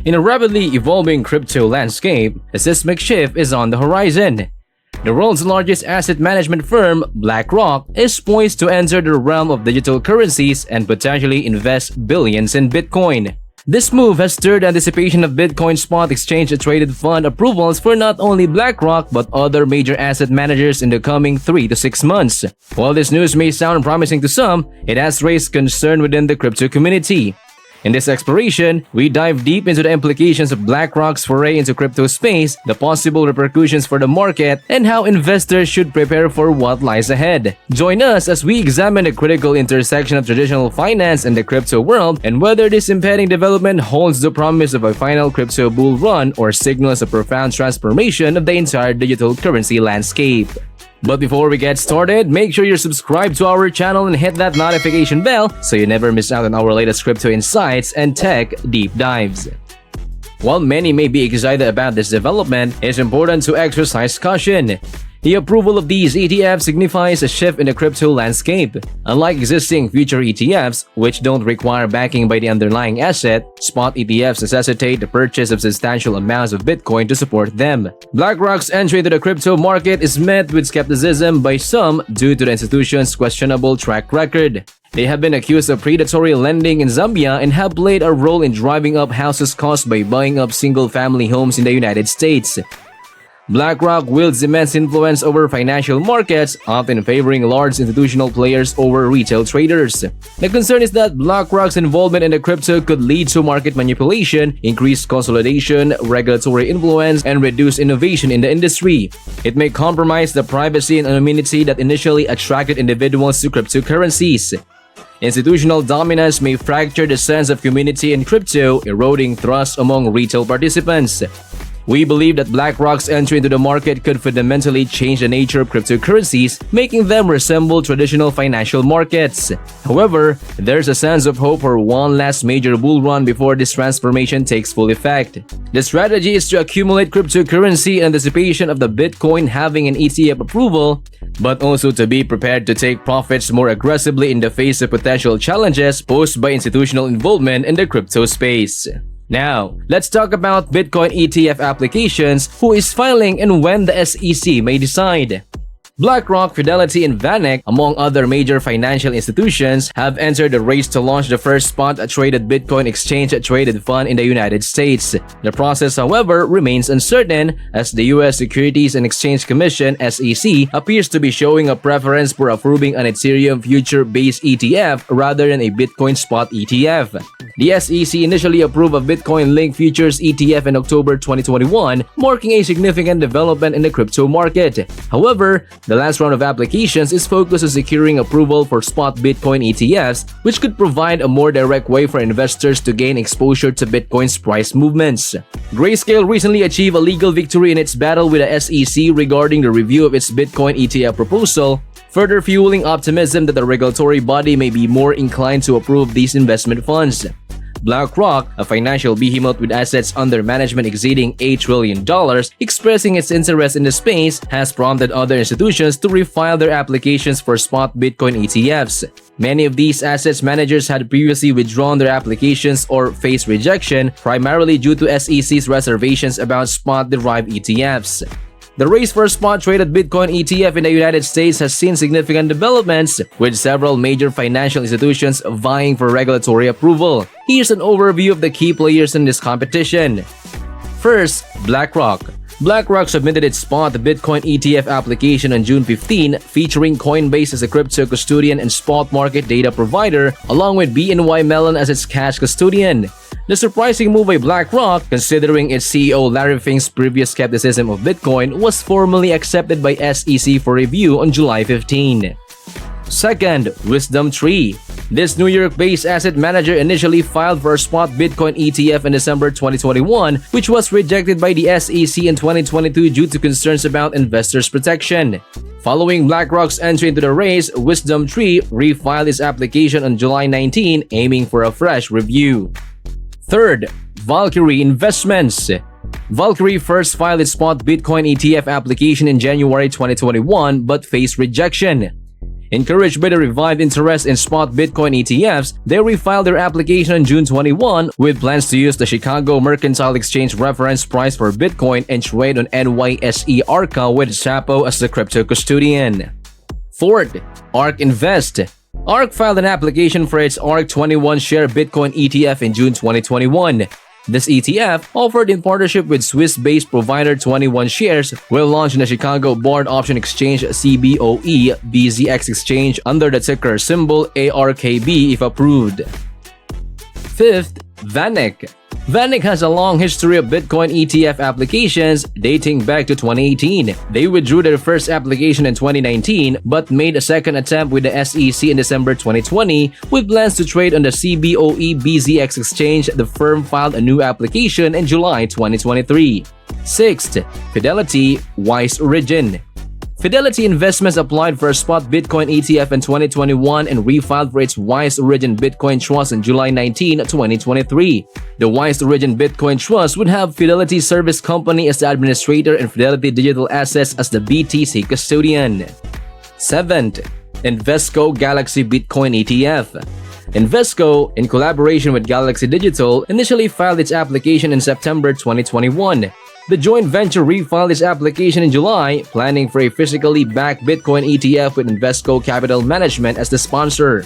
In a rapidly evolving crypto landscape, a seismic shift is on the horizon. The world's largest asset management firm, BlackRock, is poised to enter the realm of digital currencies and potentially invest billions in Bitcoin. This move has stirred anticipation of Bitcoin spot exchange-traded fund approvals for not only BlackRock but other major asset managers in the coming 3 to 6 months. While this news may sound promising to some, it has raised concern within the crypto community. In this exploration, we dive deep into the implications of BlackRock's foray into crypto space, the possible repercussions for the market, and how investors should prepare for what lies ahead. Join us as we examine the critical intersection of traditional finance and the crypto world, and whether this impending development holds the promise of a final crypto bull run or signals a profound transformation of the entire digital currency landscape. But before we get started, make sure you're subscribed to our channel and hit that notification bell so you never miss out on our latest crypto insights and tech deep dives. While many may be excited about this development, it's important to exercise caution. The approval of these ETFs signifies a shift in the crypto landscape. Unlike existing future ETFs, which don't require backing by the underlying asset, spot ETFs necessitate the purchase of substantial amounts of Bitcoin to support them. BlackRock's entry into the crypto market is met with skepticism by some due to the institution's questionable track record. They have been accused of predatory lending in Zambia and have played a role in driving up houses costs by buying up single-family homes in the United States. BlackRock wields immense influence over financial markets, often favoring large institutional players over retail traders. The concern is that BlackRock's involvement in the crypto could lead to market manipulation, increased consolidation, regulatory influence, and reduced innovation in the industry. It may compromise the privacy and anonymity that initially attracted individuals to cryptocurrencies. Institutional dominance may fracture the sense of community in crypto, eroding trust among retail participants. We believe that BlackRock's entry into the market could fundamentally change the nature of cryptocurrencies, making them resemble traditional financial markets. However, there's a sense of hope for one last major bull run before this transformation takes full effect. The strategy is to accumulate cryptocurrency in anticipation of the Bitcoin halving an ETF approval, but also to be prepared to take profits more aggressively in the face of potential challenges posed by institutional involvement in the crypto space. Now, let's talk about Bitcoin ETF applications, who is filing and when the SEC may decide. BlackRock, Fidelity, and VanEck, among other major financial institutions, have entered the race to launch the first spot-traded Bitcoin exchange-traded fund in the United States. The process, however, remains uncertain as the U.S. Securities and Exchange Commission (SEC) appears to be showing a preference for approving an Ethereum future-based ETF rather than a Bitcoin spot ETF. The SEC initially approved a Bitcoin-linked futures ETF in October 2021, marking a significant development in the crypto market. However, the last round of applications is focused on securing approval for spot Bitcoin ETFs, which could provide a more direct way for investors to gain exposure to Bitcoin's price movements. Grayscale recently achieved a legal victory in its battle with the SEC regarding the review of its Bitcoin ETF proposal, further fueling optimism that the regulatory body may be more inclined to approve these investment funds. BlackRock, a financial behemoth with assets under management exceeding $8 trillion, expressing its interest in the space, has prompted other institutions to refile their applications for spot Bitcoin ETFs. Many of these assets managers had previously withdrawn their applications or faced rejection, primarily due to SEC's reservations about spot-derived ETFs. The race for a spot-traded Bitcoin ETF in the United States has seen significant developments, with several major financial institutions vying for regulatory approval. Here's an overview of the key players in this competition. First, BlackRock. BlackRock submitted its spot Bitcoin ETF application on June 15, featuring Coinbase as a crypto custodian and spot market data provider, along with BNY Mellon as its cash custodian. The surprising move by BlackRock, considering its CEO Larry Fink's previous skepticism of Bitcoin, was formally accepted by SEC for review on July 15. Second, WisdomTree. This New York-based asset manager initially filed for a spot Bitcoin ETF in December 2021, which was rejected by the SEC in 2022 due to concerns about investors' protection. Following BlackRock's entry into the race, WisdomTree refiled its application on July 19, aiming for a fresh review. Third, Valkyrie Investments. Valkyrie first filed its spot Bitcoin ETF application in January 2021 but faced rejection. Encouraged by the revived interest in spot Bitcoin ETFs, they refiled their application on June 21 with plans to use the Chicago Mercantile Exchange reference price for Bitcoin and trade on NYSE Arca with Chapo as the crypto custodian. Fourth, ARK Invest. ARK filed an application for its ARK 21 share Bitcoin ETF in June 2021. This ETF, offered in partnership with Swiss-based provider 21 Shares, will launch in the Chicago Board Option Exchange CBOE BZX Exchange under the ticker symbol ARKB if approved. Fifth, VanEck. VanEck has a long history of Bitcoin ETF applications dating back to 2018. They withdrew their first application in 2019 but made a second attempt with the SEC in December 2020 with plans to trade on the CBOE BZX exchange. The firm filed a new application in July 2023. Sixth, Fidelity Wise Origin. Fidelity Investments applied for a spot Bitcoin ETF in 2021 and refiled for its Wise Origin Bitcoin Trust on July 19, 2023. The Wise Origin Bitcoin Trust would have Fidelity Service Company as the administrator and Fidelity Digital Assets as the BTC custodian. Seventh, Invesco Galaxy Bitcoin ETF. Invesco, in collaboration with Galaxy Digital, initially filed its application in September 2021. The joint venture refiled its application in July, planning for a physically backed Bitcoin ETF with Invesco Capital Management as the sponsor.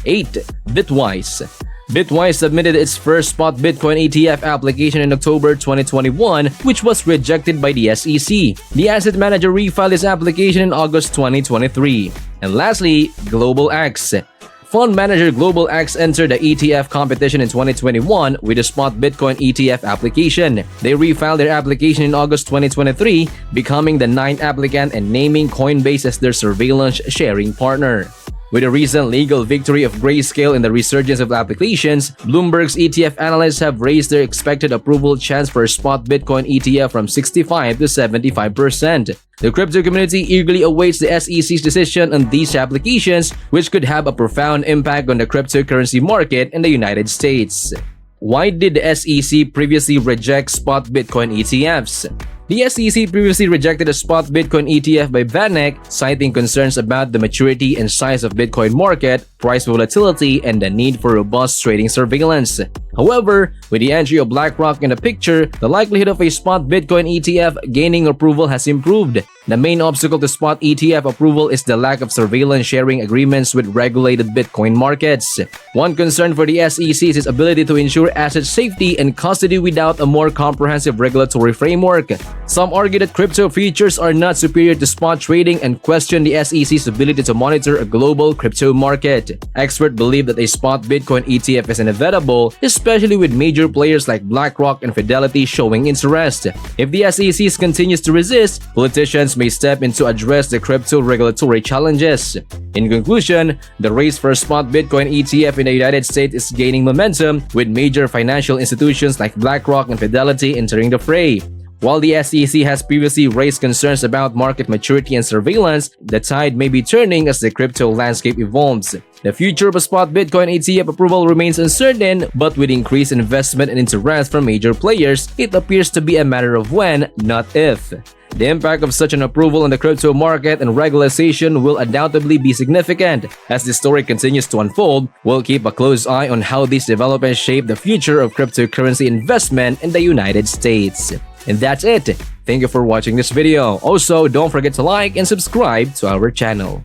8. Bitwise. Bitwise submitted its first spot Bitcoin ETF application in October 2021, which was rejected by the SEC. The asset manager refiled its application in August 2023. And lastly, GlobalX. Fund manager GlobalX entered the ETF competition in 2021 with a spot Bitcoin ETF application. They refiled their application in August 2023, becoming the 9th applicant and naming Coinbase as their surveillance sharing partner. With a recent legal victory of Grayscale in the resurgence of applications, Bloomberg's ETF analysts have raised their expected approval chance for a spot Bitcoin ETF from 65 to 75%. The crypto community eagerly awaits the SEC's decision on these applications, which could have a profound impact on the cryptocurrency market in the United States. Why did the SEC previously reject spot Bitcoin ETFs? The SEC previously rejected a spot Bitcoin ETF by VanEck, citing concerns about the maturity and size of Bitcoin market, price volatility, and the need for robust trading surveillance. However, with the entry of BlackRock in the picture, the likelihood of a spot Bitcoin ETF gaining approval has improved. The main obstacle to spot ETF approval is the lack of surveillance sharing agreements with regulated Bitcoin markets. One concern for the SEC is its ability to ensure asset safety and custody without a more comprehensive regulatory framework. Some argue that crypto futures are not superior to spot trading and question the SEC's ability to monitor a global crypto market. Experts believe that a spot Bitcoin ETF is inevitable, especially with major players like BlackRock and Fidelity showing interest. If the SEC continues to resist, politicians may step in to address the crypto regulatory challenges. In conclusion, the race for a spot Bitcoin ETF in the United States is gaining momentum, with major financial institutions like BlackRock and Fidelity entering the fray. While the SEC has previously raised concerns about market maturity and surveillance, the tide may be turning as the crypto landscape evolves. The future of a spot Bitcoin ETF approval remains uncertain, but with increased investment and interest from major players, it appears to be a matter of when, not if. The impact of such an approval on the crypto market and regularization will undoubtedly be significant. As this story continues to unfold, we'll keep a close eye on how these developments shape the future of cryptocurrency investment in the United States. And that's it. Thank you for watching this video. Also, don't forget to like and subscribe to our channel.